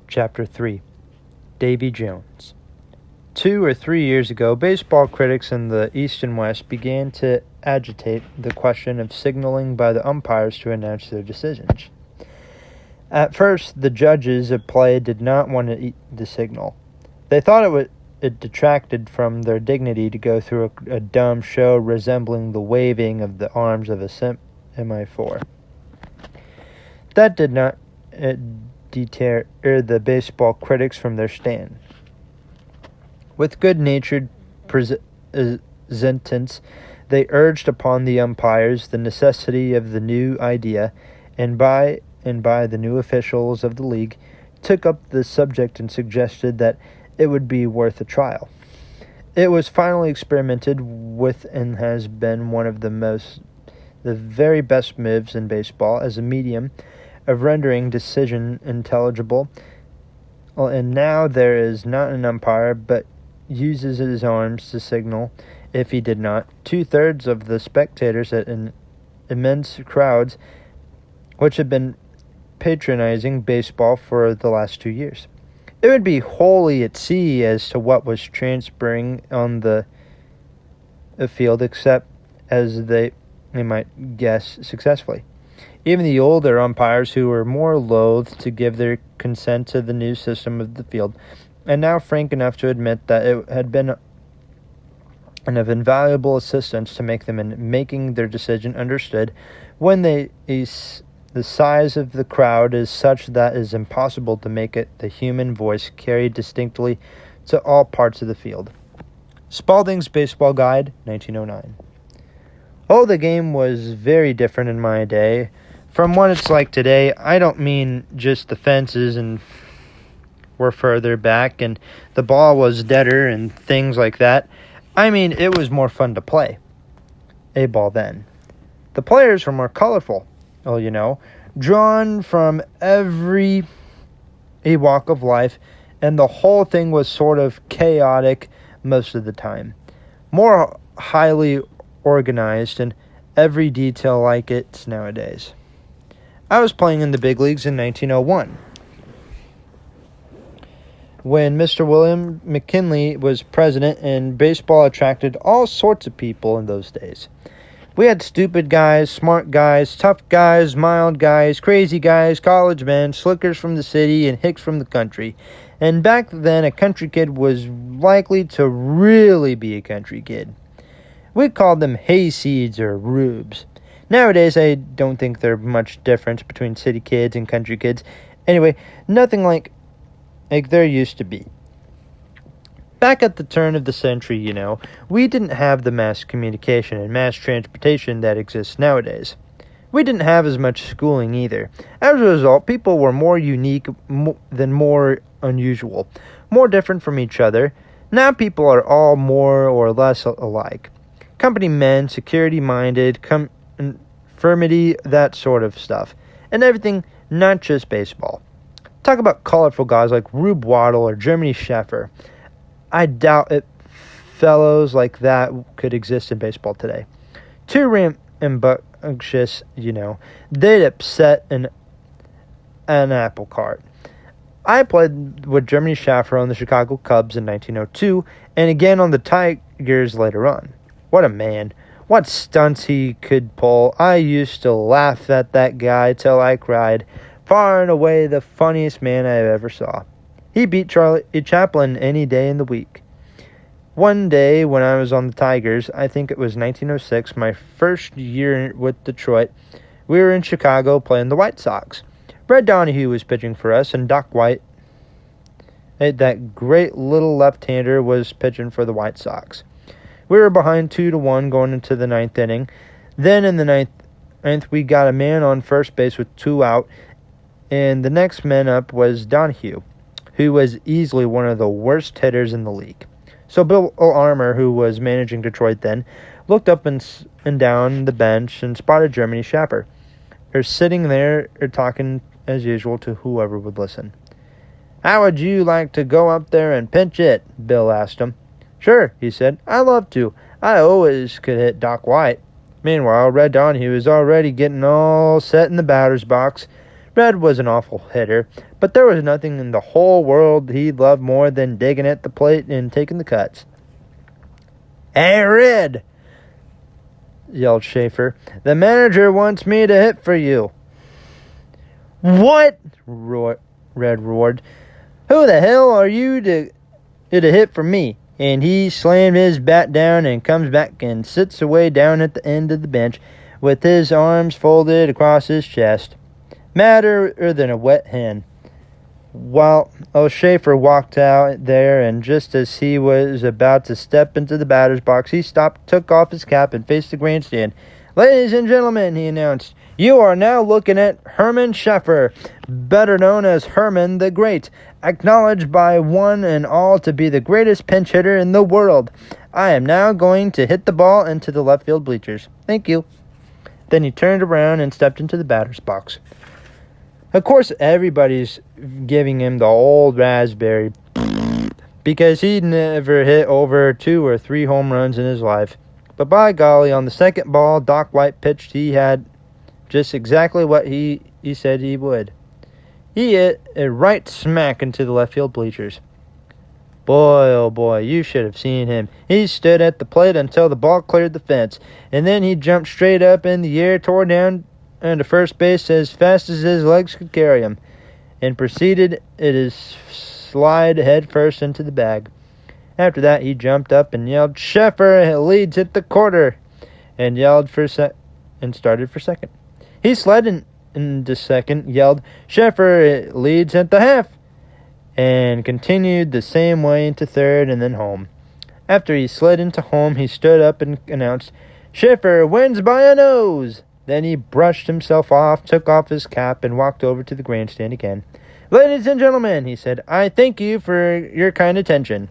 Chapter 3. Davy Jones. 2 or 3 years ago, baseball critics in the East and West began to agitate the question of signaling by the umpires to announce their decisions. At first, the judges of play did not want to eat the signal. They thought it detracted from their dignity to go through a dumb show resembling the waving of the arms of a semi-four. That did not deter the baseball critics from their stand. With good-natured presentence, they urged upon the umpires the necessity of the new idea, and by the new officials of the league, took up the subject and suggested that it would be worth a trial. It was finally experimented with and has been one of the very best moves in baseball as a medium of rendering decision intelligible. And now there is not an umpire but uses his arms to signal if he did not. 2/3 of the spectators at immense crowds which have been patronizing baseball for the last 2 years. It would be wholly at sea as to what was transpiring on the field, except as they might guess successfully. Even the older umpires, who were more loath to give their consent to the new system of the field, and now frank enough to admit that it had been of invaluable assistance to make them in making their decision understood when the size of the crowd is such that it is impossible to make it the human voice carried distinctly to all parts of the field. Spalding's Baseball Guide, 1909. Oh, the game was very different in my day from what it's like today. I don't mean just the fences and were further back and the ball was deader and things like that. I mean, it was more fun to play a ball then. The players were more colorful, drawn from every walk of life, and the whole thing was sort of chaotic most of the time. More highly organized and every detail like it's nowadays. I was playing in the big leagues in 1901 when Mr. William McKinley was president, and baseball attracted all sorts of people in those days. We had stupid guys, smart guys, tough guys, mild guys, crazy guys, college men, slickers from the city, and hicks from the country. And back then, a country kid was likely to really be a country kid. We called them hayseeds or rubes. Nowadays, I don't think there's much difference between city kids and country kids. Anyway, nothing like there used to be. Back at the turn of the century, we didn't have the mass communication and mass transportation that exists nowadays. We didn't have as much schooling either. As a result, people were more unique than more unusual, more different from each other. Now people are all more or less alike. Company men, security-minded, infirmity, that sort of stuff. And everything, not just baseball. Talk about colorful guys like Rube Waddle or Germany Sheffer. I doubt it fellows like that could exist in baseball today. Too rambunctious, they'd upset an apple cart. I played with Germany Sheffer on the Chicago Cubs in 1902, and again on the Tigers later on. What a man. What stunts he could pull. I used to laugh at that guy till I cried. Far and away the funniest man I ever saw. He beat Charlie Chaplin any day in the week. One day when I was on the Tigers, I think it was 1906, my first year with Detroit, we were in Chicago playing the White Sox. Red Donahue was pitching for us, and Doc White, that great little left-hander, was pitching for the White Sox. We were behind 2-1 going into the ninth inning. Then in the ninth, we got a man on first base with 2 out, and the next man up was Donahue, who was easily one of the worst hitters in the league. So Bill Armour, who was managing Detroit then, looked up and down the bench and spotted Germany Sheffer. They're sitting there talking as usual to whoever would listen. "How would you like to go up there and pinch it?" Bill asked him. "Sure," he said. "I'd love to. I always could hit Doc White." Meanwhile, Red Donahue is already getting all set in the batter's box, Red was an awful hitter, but there was nothing in the whole world he loved more than digging at the plate and taking the cuts. "Hey, Red!" yelled Schaefer. "The manager wants me to hit for you." "What?" Red roared. "Who the hell are you to hit for me?" And he slammed his bat down and comes back and sits away down at the end of the bench with his arms folded across his chest, madder than a wet hen. While Schaefer walked out there, and just as he was about to step into the batter's box, he stopped, took off his cap, and faced the grandstand. "Ladies and gentlemen," he announced, "you are now looking at Herman Schaefer, better known as Herman the Great, acknowledged by one and all to be the greatest pinch hitter in the world. I am now going to hit the ball into the left field bleachers. Thank you." Then he turned around and stepped into the batter's box. Of course, everybody's giving him the old raspberry because he'd never hit over 2 or 3 home runs in his life. But by golly, on the second ball Doc White pitched, he had just exactly what he said he would. He hit it right smack into the left field bleachers. Boy, oh boy, you should have seen him. He stood at the plate until the ball cleared the fence, and then he jumped straight up in the air, tore down to first base as fast as his legs could carry him, and proceeded to slide head first into the bag. After that, he jumped up and yelled, "Schaefer leads at the quarter," and started for second. He slid into second, yelled, "Schaefer leads at the half," and continued the same way into third and then home. After he slid into home, he stood up and announced, "Schaefer wins by a nose." Then he brushed himself off, took off his cap, and walked over to the grandstand again. "Ladies and gentlemen," he said, "I thank you for your kind attention."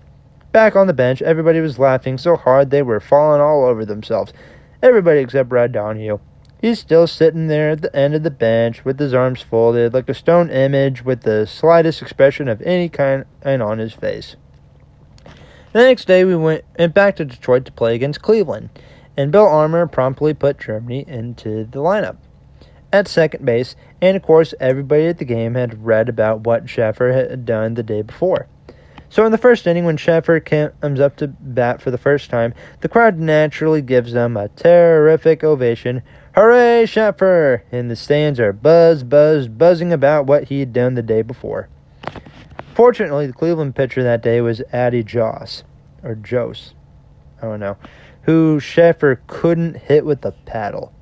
Back on the bench, everybody was laughing so hard they were falling all over themselves. Everybody except Brad Donahue. He's still sitting there at the end of the bench with his arms folded like a stone image with the slightest expression of any kind on his face. The next day we went back to Detroit to play against Cleveland, and Bill Armour promptly put Germany into the lineup at second base, and of course everybody at the game had read about what Schaefer had done the day before. So in the first inning, when Schaefer comes up to bat for the first time, the crowd naturally gives them a terrific ovation. "Hooray, Schaefer!" And the stands are buzzing about what he had done the day before. Fortunately, the Cleveland pitcher that day was Addie Joss, or Jose, I don't know, who Schaefer couldn't hit with a paddle.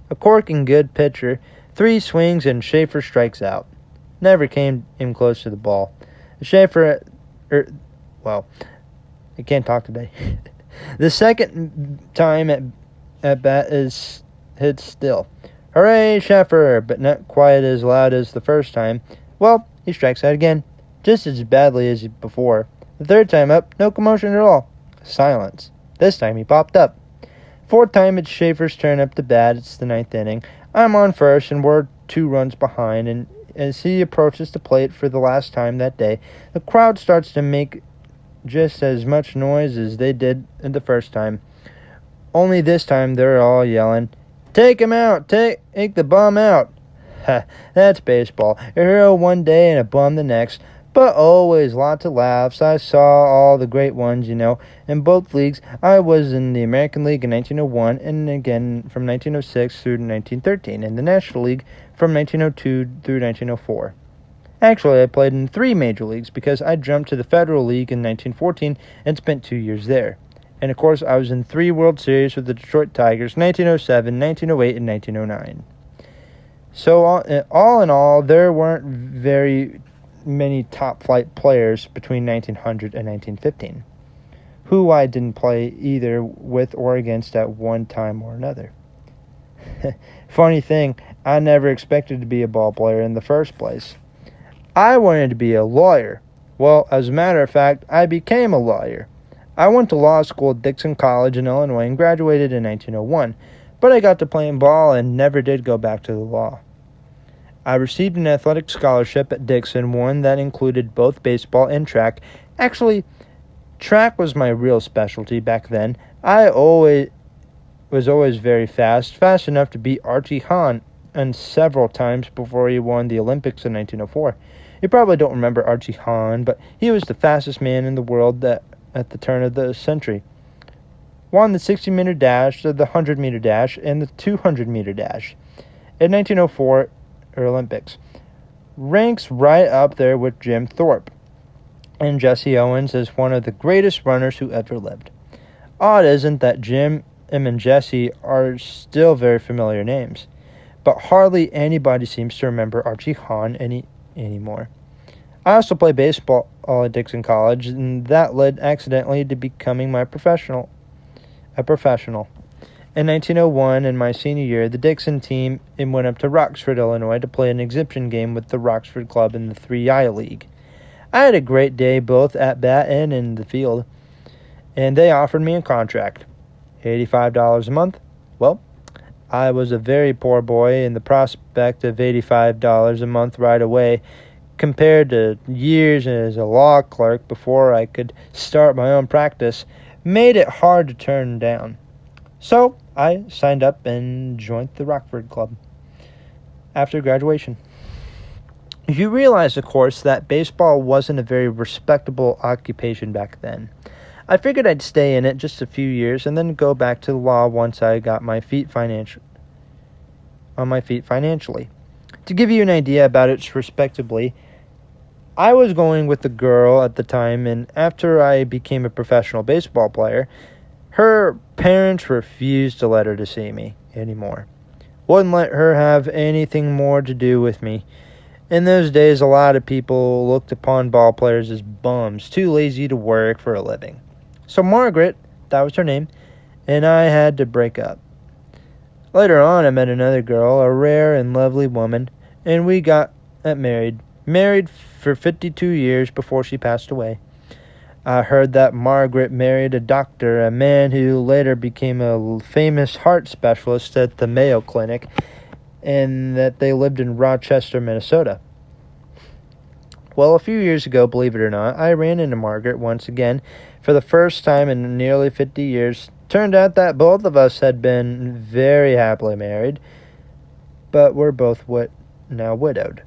A corking good pitcher, 3 swings and Schaefer strikes out. Never came in close to the ball. Schaefer, I can't talk today. The second time at bat is hit still. "Hooray, Schaefer!" but not quite as loud as the first time. Well, he strikes out again, just as badly as before. The third time up, no commotion at all. Silence. This time he popped up. Fourth time it's Schaefer's turn up to bat. It's the 9th inning. I'm on first, and we're 2 runs behind, and as he approaches the plate for the last time that day, the crowd starts to make just as much noise as they did the first time. Only this time they're all yelling, "Take him out! Take the bum out!" Ha, that's baseball. A hero one day and a bum the next. But always lots of laughs. I saw all the great ones, in both leagues. I was in the American League in 1901, and again from 1906 through 1913, and the National League from 1902 through 1904. Actually, I played in 3 major leagues because I jumped to the Federal League in 1914 and spent 2 years there. And of course, I was in 3 World Series with the Detroit Tigers, 1907, 1908, and 1909. So all in all, there weren't very many top-flight players between 1900 and 1915, who I didn't play either with or against at one time or another. Funny thing, I never expected to be a ball player in the first place. I wanted to be a lawyer. Well, as a matter of fact, I became a lawyer. I went to law school at Dixon College in Illinois and graduated in 1901, but I got to playing ball and never did go back to the law. I received an athletic scholarship at Dixon, one that included both baseball and track. Actually, track was my real specialty back then. I was always very fast enough to beat Archie Hahn and several times before he won the Olympics in 1904. You probably don't remember Archie Hahn, but he was the fastest man in the world at the turn of the century. Won the 60-meter dash, the 100-meter dash, and the 200-meter dash in 1904 Olympics. Ranks right up there with Jim Thorpe and Jesse Owens as one of the greatest runners who ever lived. Odd, isn't that Jim and Jesse are still very familiar names, but hardly anybody seems to remember Archie Hahn anymore. I also played baseball at Dixon College, and that led accidentally to becoming a professional. In 1901, in my senior year, the Dixon team went up to Roxford, Illinois to play an exhibition game with the Roxford Club in the 3I League. I had a great day both at bat and in the field, and they offered me a contract. $85 a month? Well, I was a very poor boy, and the prospect of $85 a month right away, compared to years as a law clerk before I could start my own practice, made it hard to turn down. So I signed up and joined the Rockford Club after graduation. You realize, of course, that baseball wasn't a very respectable occupation back then. I figured I'd stay in it just a few years and then go back to the law once I got on my feet financially. To give you an idea about its respectably, I was going with a girl at the time, and after I became a professional baseball player, her parents refused to let her to see me anymore. Wouldn't let her have anything more to do with me. In those days, a lot of people looked upon ball players as bums, too lazy to work for a living. So Margaret, that was her name, and I had to break up. Later on, I met another girl, a rare and lovely woman, and we got married. Married for 52 years before she passed away. I heard that Margaret married a doctor, a man who later became a famous heart specialist at the Mayo Clinic, and that they lived in Rochester, Minnesota. Well, a few years ago, believe it or not, I ran into Margaret once again for the first time in nearly 50 years. Turned out that both of us had been very happily married, but were both now widowed.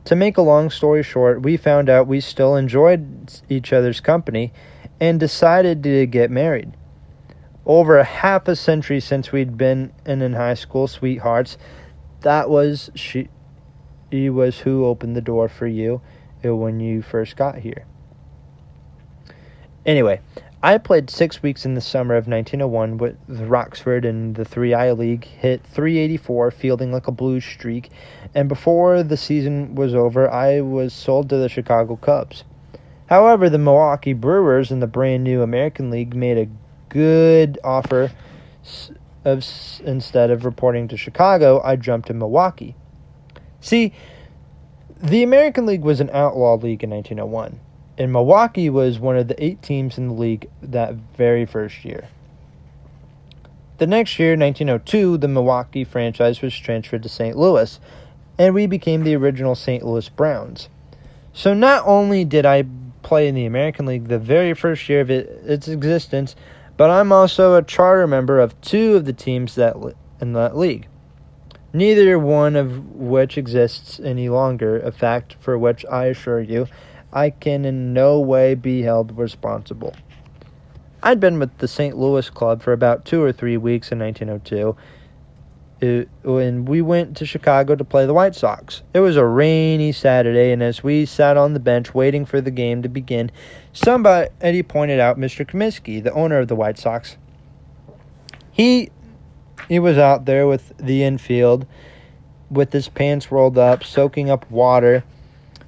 To make a long story short, we found out we still enjoyed each other's company and decided to get married. Over a half a century since we'd been in high school sweethearts, she was who opened the door for you when you first got here. Anyway, I played 6 weeks in the summer of 1901 with Roxford in the 3I League, hit .384, fielding like a blue streak, and before the season was over, I was sold to the Chicago Cubs. However, the Milwaukee Brewers in the brand new American League made a good offer. Instead of reporting to Chicago, I jumped to Milwaukee. See, the American League was an outlaw league in 1901. And Milwaukee was one of the 8 teams in the league that very first year. The next year, 1902, the Milwaukee franchise was transferred to St. Louis, and we became the original St. Louis Browns. So not only did I play in the American League the very first year of its existence, but I'm also a charter member of 2 of the teams in that league, neither one of which exists any longer, a fact for which I assure you I can in no way be held responsible. I'd been with the St. Louis Club for about 2 or 3 weeks in 1902, when we went to Chicago to play the White Sox. It was a rainy Saturday, and as we sat on the bench waiting for the game to begin, somebody pointed out Mr. Comiskey, the owner of the White Sox. He was out there with the infield, with his pants rolled up, soaking up water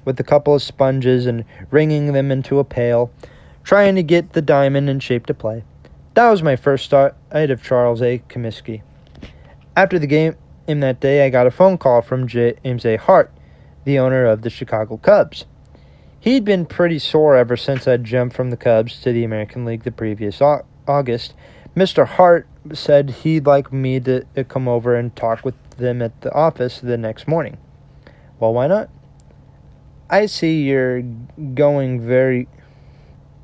with a couple of sponges and wringing them into a pail, trying to get the diamond in shape to play. That was my first sight of Charles A. Comiskey. After the game that day, I got a phone call from James A. Hart, the owner of the Chicago Cubs. He'd been pretty sore ever since I'd jumped from the Cubs to the American League the previous August. Mr. Hart said he'd like me to come over and talk with them at the office the next morning. Well, why not? I see you're going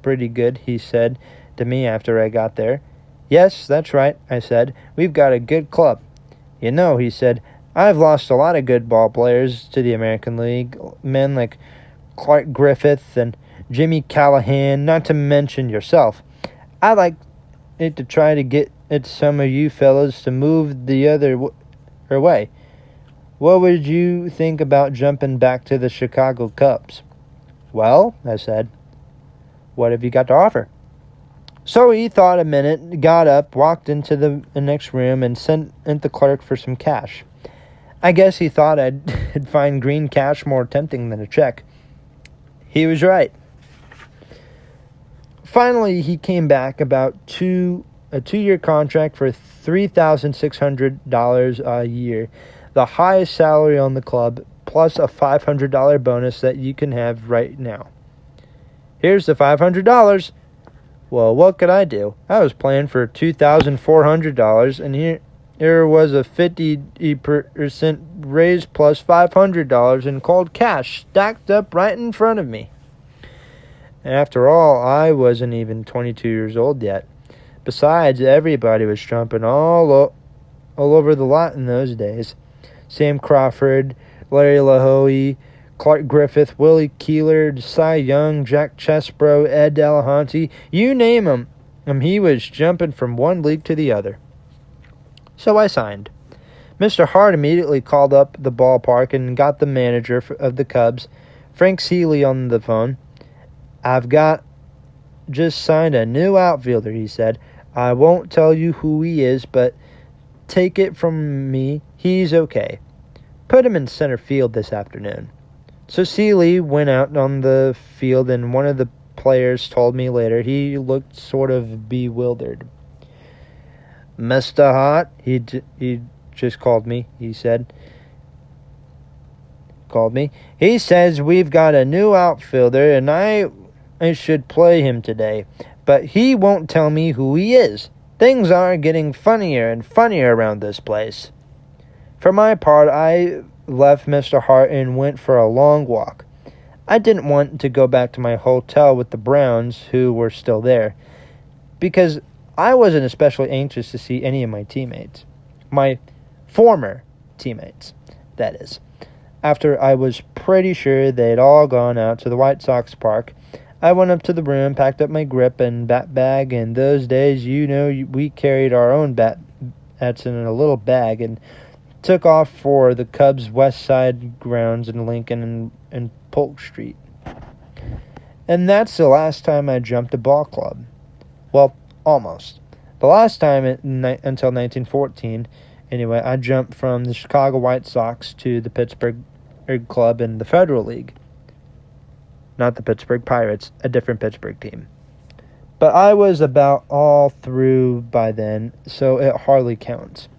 pretty good, he said to me after I got there. Yes, that's right, I said. We've got a good club. You know, he said, I've lost a lot of good ball players to the American League, men like Clark Griffith and Jimmy Callahan, not to mention yourself. I'd like it to try to get it some of you fellas to move the other way. What would you think about jumping back to the Chicago Cubs? Well, I said, what have you got to offer? So he thought a minute, got up, walked into the next room, and sent the clerk for some cash. I guess he thought I'd find green cash more tempting than a check. He was right. Finally, he came back about a 2-year contract for $3,600 a year, the highest salary on the club, plus a $500 bonus that you can have right now. Here's the $500. Well, what could I do? I was playing for $2,400, and here was a 50% raise plus $500 in cold cash stacked up right in front of me. And after all, I wasn't even 22 years old yet. Besides, everybody was jumping all over the lot in those days. Sam Crawford, Larry LaHoie, Clark Griffith, Willie Keeler, Cy Young, Jack Chesbro, Ed Delahanty, you name him, he was jumping from one league to the other. So I signed. Mr. Hart immediately called up the ballpark and got the manager of the Cubs, Frank Seeley, on the phone. I've just signed a new outfielder, he said. I won't tell you who he is, but take it from me, he's okay. Put him in center field this afternoon. So Seeley went out on the field, and one of the players told me later he looked sort of bewildered. Mr. Hart, he just called me, he said. Called me. He says we've got a new outfielder, and I should play him today, but he won't tell me who he is. Things are getting funnier and funnier around this place. For my part, I left Mr. Hart and went for a long walk. I didn't want to go back to my hotel with the Browns, who were still there, because I wasn't especially anxious to see any of my teammates. My former teammates, that is. After I was pretty sure they'd all gone out to the White Sox park, I went up to the room, packed up my grip and bat bag. In those days, we carried our own bats in a little bag, and took off for the Cubs' West Side grounds in Lincoln and Polk Street. And that's the last time I jumped a ball club. Well, almost. The last time until 1914, anyway, I jumped from the Chicago White Sox to the Pittsburgh club in the Federal League. Not the Pittsburgh Pirates, a different Pittsburgh team. But I was about all through by then, so it hardly counts.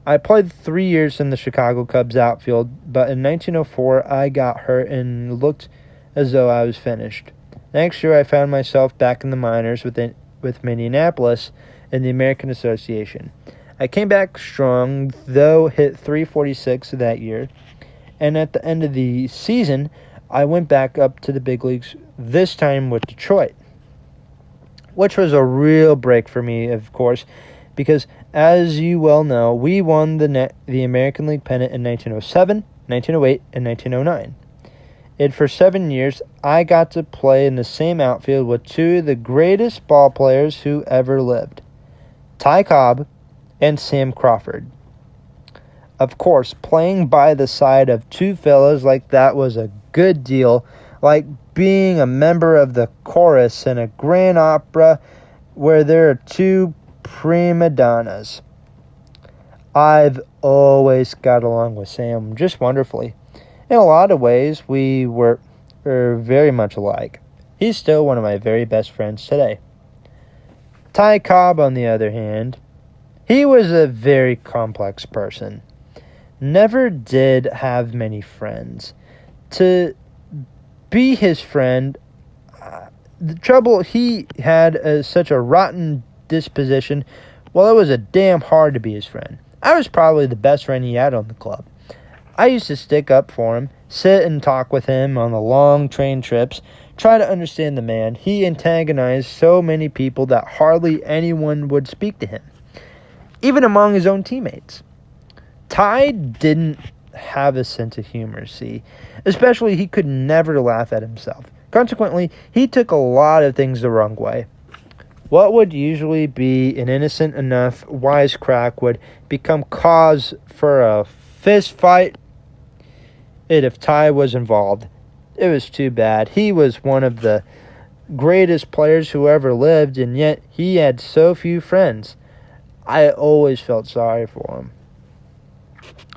I played 3 years in the Chicago Cubs outfield, but in 1904 I got hurt and looked as though I was finished. Next year I found myself back in the minors with Minneapolis in the American Association. I came back strong, though hit .346 that year, and at the end of the season I went back up to the big leagues, this time with Detroit, which was a real break for me, of course, because, as you well know, we won the American League pennant in 1907, 1908, and 1909. And for 7 years, I got to play in the same outfield with two of the greatest ball players who ever lived, Ty Cobb and Sam Crawford. Of course, playing by the side of two fellas like that was a good deal, like being a member of the chorus in a grand opera where there are two prima donnas. I've always got along with Sam just wonderfully. In a lot of ways, we were very much alike. He's still one of my very best friends today. Ty Cobb, on the other hand, he was a very complex person. Never did have many friends. To be his friend, the trouble he had such a rotten disposition, well, it was a damn hard to be his friend. I was probably the best friend he had on the club. I used to stick up for him, sit and talk with him on the long train trips, try to understand the man. He antagonized so many people that hardly anyone would speak to him, even among his own teammates. Ty didn't have a sense of humor, see. Especially, he could never laugh at himself. Consequently, he took a lot of things the wrong way. What would usually be an innocent enough wisecrack would become cause for a fist fight if Ty was involved. It was too bad. He was one of the greatest players who ever lived, and yet he had so few friends. I always felt sorry for him.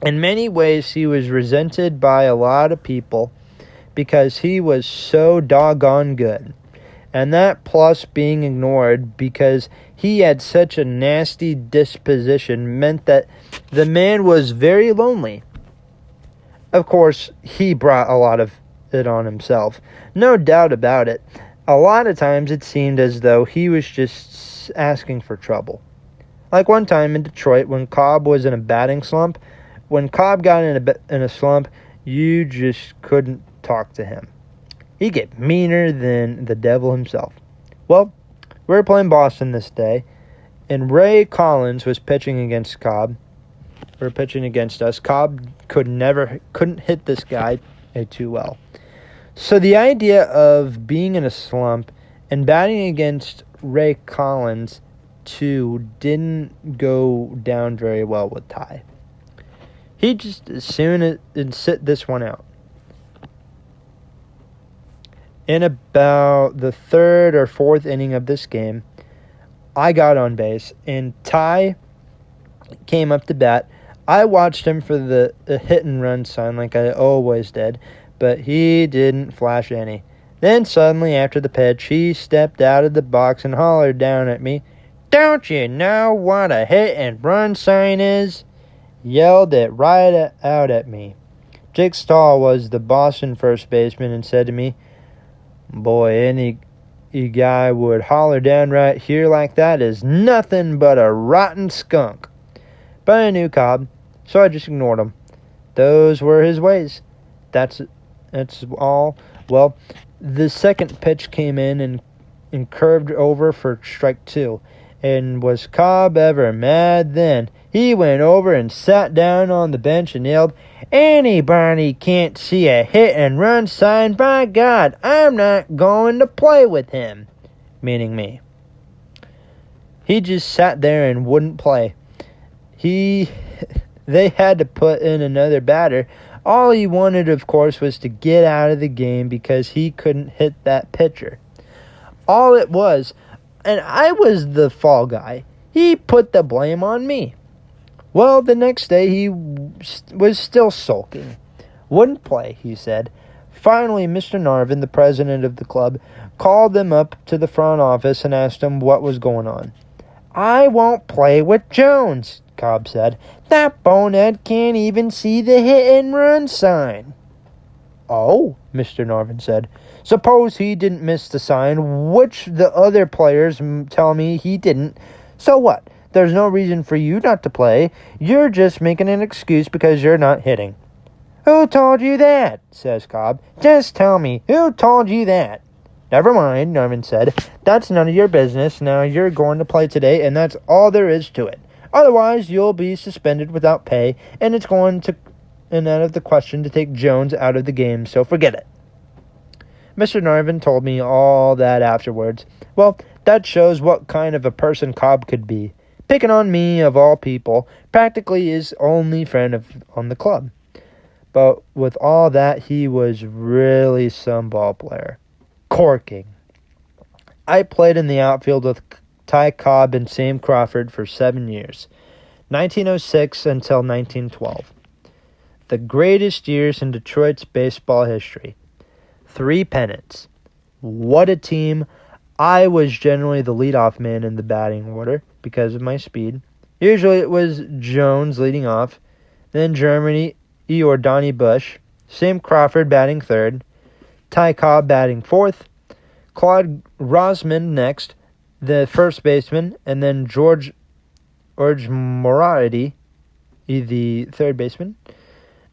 In many ways, he was resented by a lot of people because he was so doggone good. And that plus being ignored because he had such a nasty disposition meant that the man was very lonely. Of course, he brought a lot of it on himself. No doubt about it. A lot of times it seemed as though he was just asking for trouble. Like one time in Detroit when Cobb was in a batting slump. When Cobb got in a slump, you just couldn't talk to him. He'd get meaner than the devil himself. Well, we were playing Boston this day, and Ray Collins was pitching against Cobb. Or pitching against us. Cobb couldn't hit this guy too well. So the idea of being in a slump and batting against Ray Collins too didn't go down very well with Ty. He just as soon as sit this one out. In about the third or fourth inning of this game, I got on base, and Ty came up to bat. I watched him for the hit and run sign like I always did, but he didn't flash any. Then suddenly, after the pitch, he stepped out of the box and hollered down at me, "Don't you know what a hit and run sign is?" Yelled it right out at me. Jake Stahl was the Boston first baseman and said to me, "Boy, any guy would holler down right here like that is nothing but a rotten skunk." But I knew Cobb, so I just ignored him. Those were his ways. That's all. Well, the second pitch came in and curved over for strike two. And was Cobb ever mad then? He went over and sat down on the bench and yelled, "Anybody can't see a hit and run sign, by God, I'm not going to play with him." Meaning me. He just sat there and wouldn't play. They had to put in another batter. All he wanted, of course, was to get out of the game because he couldn't hit that pitcher. All it was, and I was the fall guy. He put the blame on me. Well, the next day he was still sulking. Wouldn't play, he said. Finally, Mr. Narvin, the president of the club, called them up to the front office and asked them what was going on. "I won't play with Jones," Cobb said. "That bonehead can't even see the hit and run sign." "Oh," Mr. Narvin said. "Suppose he didn't miss the sign, which the other players tell me he didn't. So what? There's no reason for you not to play. You're just making an excuse because you're not hitting." "Who told you that?" says Cobb. "Just tell me, who told you that?" "Never mind," Narvin said. "That's none of your business. Now you're going to play today, and that's all there is to it. Otherwise, you'll be suspended without pay, and it's going to out of the question to take Jones out of the game, so forget it." Mr. Narvin told me all that afterwards. Well, that shows what kind of a person Cobb could be. Picking on me, of all people, practically his only friend on the club. But with all that, he was really some ball player. Corking. I played in the outfield with Ty Cobb and Sam Crawford for 7 years, 1906 until 1912. The greatest years in Detroit's baseball history. 3 pennants. What a team. I was generally the leadoff man in the batting order because of my speed. Usually it was Jones leading off, then Germany, or Donnie Bush, Sam Crawford batting third, Ty Cobb batting fourth, Claude Rosman next, the first baseman, and then George Moriarty, the third baseman.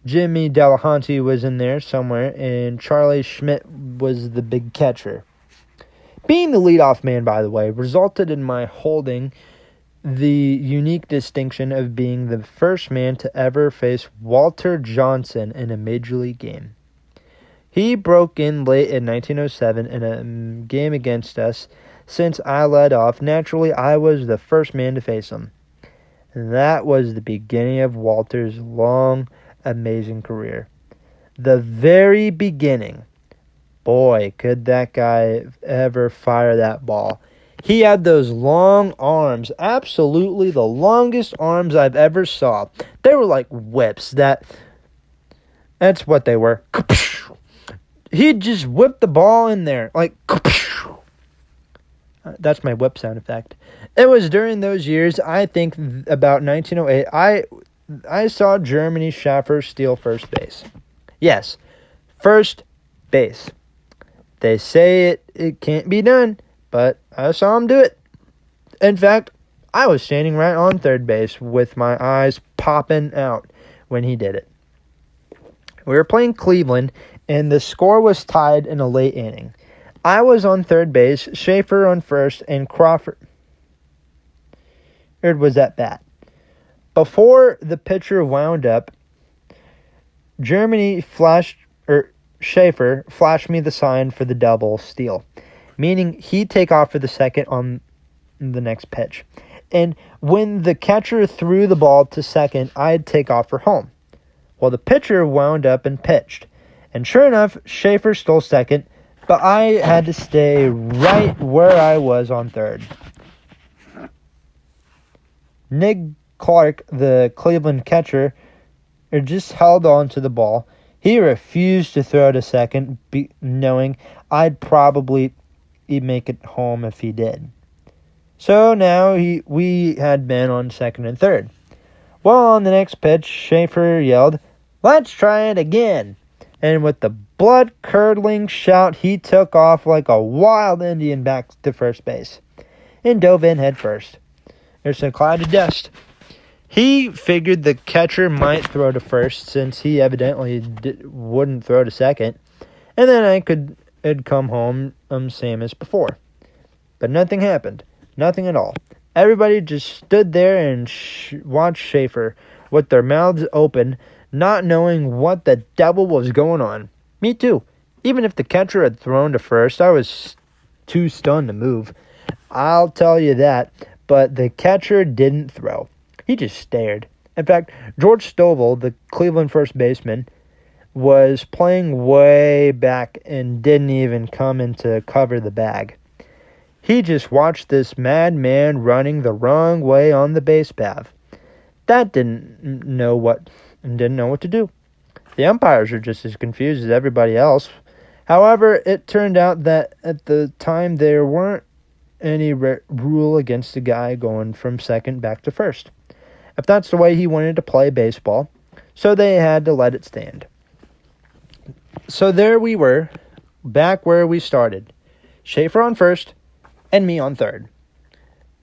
Jimmy Delahanty was in there somewhere, and Charlie Schmidt was the big catcher. Being the leadoff man, by the way, resulted in my holding the unique distinction of being the first man to ever face Walter Johnson in a Major League game. He broke in late in 1907 in a game against us. Since I led off, naturally I was the first man to face him. And that was the beginning of Walter's long, amazing career. The very beginning. Boy, could that guy ever fire that ball. He had those long arms, absolutely the longest arms I've ever saw. They were like whips. That's what they were. He'd just whip the ball in there, like. That's my whip sound effect. It was during those years, I think about 1908, I saw Germany Schaffer steal first base. Yes, first base. They say it can't be done, but I saw him do it. In fact, I was standing right on third base with my eyes popping out when he did it. We were playing Cleveland, and the score was tied in a late inning. I was on third base, Schaefer on first, and Crawford was at bat. Before the pitcher wound up, Schaefer flashed me the sign for the double steal, meaning he'd take off for the second on the next pitch. And when the catcher threw the ball to second, I'd take off for home. Well, the pitcher wound up and pitched. And sure enough, Schaefer stole second, but I had to stay right where I was on third. Nick Clark, the Cleveland catcher, just held on to the ball. He refused to throw to second, knowing I'd probably make it home if he did. So now we had men on second and third. Well, on the next pitch, Schaefer yelled, "Let's try it again." And with the blood-curdling shout, he took off like a wild Indian back to first base and dove in head first. There's a cloud of dust. He figured the catcher might throw to first since he evidently wouldn't throw to second, and then I'd come home same as before. But nothing happened. Nothing at all. Everybody just stood there and watched Schaefer with their mouths open, not knowing what the devil was going on. Me too. Even if the catcher had thrown to first, I was too stunned to move. I'll tell you that. But the catcher didn't throw. He just stared. In fact, George Stovall, the Cleveland first baseman, was playing way back and didn't even come in to cover the bag. He just watched this madman running the wrong way on the base path. That didn't know what to do. The umpires are just as confused as everybody else. However, it turned out that at the time there weren't any rule against a guy going from second back to first, if that's the way he wanted to play baseball, so they had to let it stand. So there we were, back where we started. Schaefer on first, and me on third.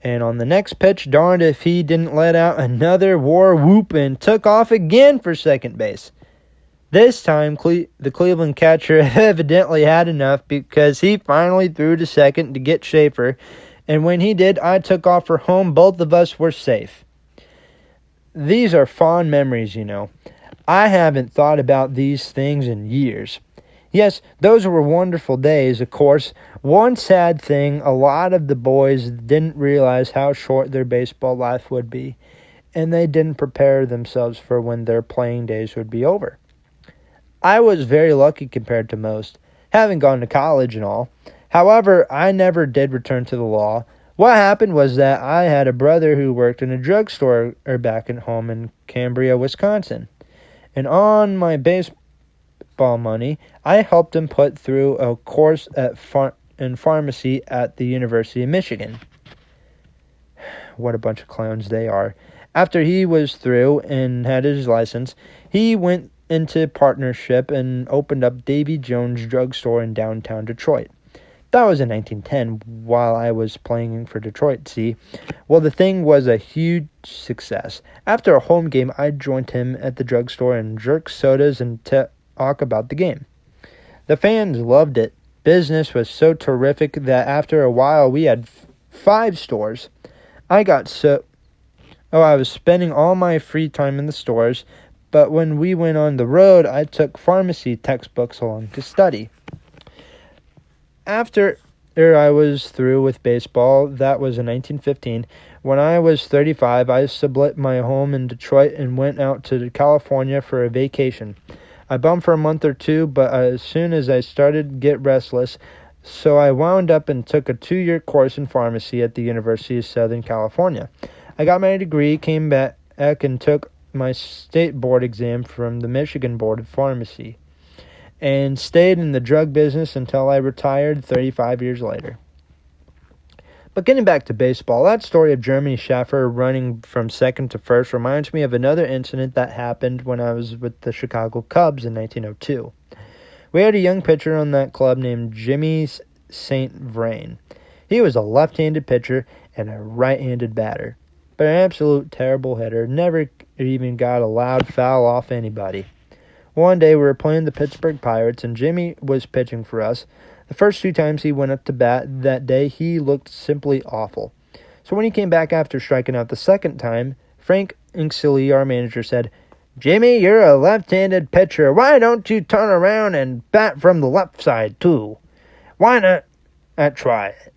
And on the next pitch, darned if he didn't let out another war whoop and took off again for second base. This time, the Cleveland catcher evidently had enough because he finally threw to second to get Schaefer. And when he did, I took off for home. Both of us were safe. These are fond memories, you know. I haven't thought about these things in years. Yes, those were wonderful days, of course. One sad thing, a lot of the boys didn't realize how short their baseball life would be, and they didn't prepare themselves for when their playing days would be over. I was very lucky compared to most, having gone to college and all. However, I never did return to the law. What happened was that I had a brother who worked in a drugstore back at home in Cambria, Wisconsin. And on my baseball money, I helped him put through a course in pharmacy at the University of Michigan. What a bunch of clowns they are. After he was through and had his license, he went into partnership and opened up Davy Jones Drugstore in downtown Detroit. That was in 1910 while I was playing for Detroit, see? Well, the thing was a huge success. After a home game, I joined him at the drugstore and jerked sodas and talk about the game. The fans loved it. Business was so terrific that after a while we had 5 stores. I got so Oh, I was spending all my free time in the stores, but when we went on the road, I took pharmacy textbooks along to study. After I was through with baseball, that was in 1915. When I was 35, I split my home in Detroit and went out to California for a vacation. I bummed for a month or two, but as soon as I started to get restless, so I wound up and took a 2-year course in pharmacy at the University of Southern California. I got my degree, came back, and took my state board exam from the Michigan Board of Pharmacy, and stayed in the drug business until I retired 35 years later. But getting back to baseball, that story of Jeremy Schaffer running from second to first reminds me of another incident that happened when I was with the Chicago Cubs in 1902. We had a young pitcher on that club named Jimmy St. Vrain. He was a left-handed pitcher and a right-handed batter, but an absolute terrible hitter, never even got a loud foul off anybody. One day we were playing the Pittsburgh Pirates, and Jimmy was pitching for us. The first 2 times he went up to bat that day, he looked simply awful. So when he came back after striking out the second time, Frank Inksili, our manager, said, "Jimmy, you're a left-handed pitcher. Why don't you turn around and bat from the left side, too? Why not try it?"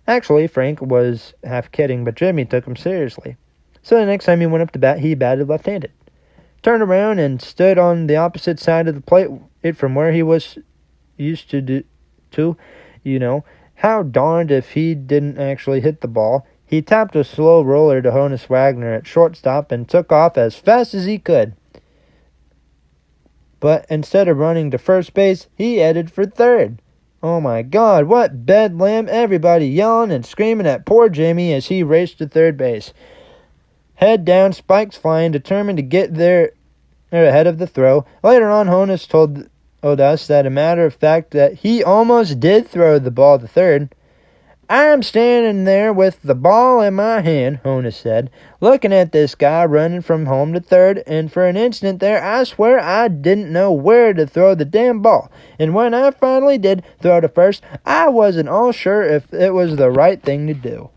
Actually, Frank was half kidding, but Jimmy took him seriously. So the next time he went up to bat, he batted left-handed. Turned around and stood on the opposite side of the plate from where he was used to. How darned if he didn't actually hit the ball. He tapped a slow roller to Honus Wagner at shortstop and took off as fast as he could. But instead of running to first base, he headed for third. Oh my God, what bedlam! Everybody yelling and screaming at poor Jimmy as he raced to third base. Head down, spikes flying, determined to get there ahead of the throw. Later on, Honus told us that a matter of fact that he almost did throw the ball to third. "I'm standing there with the ball in my hand," Honus said, "looking at this guy running from home to third, and for an instant there, I swear I didn't know where to throw the damn ball. And when I finally did throw to first, I wasn't all sure if it was the right thing to do."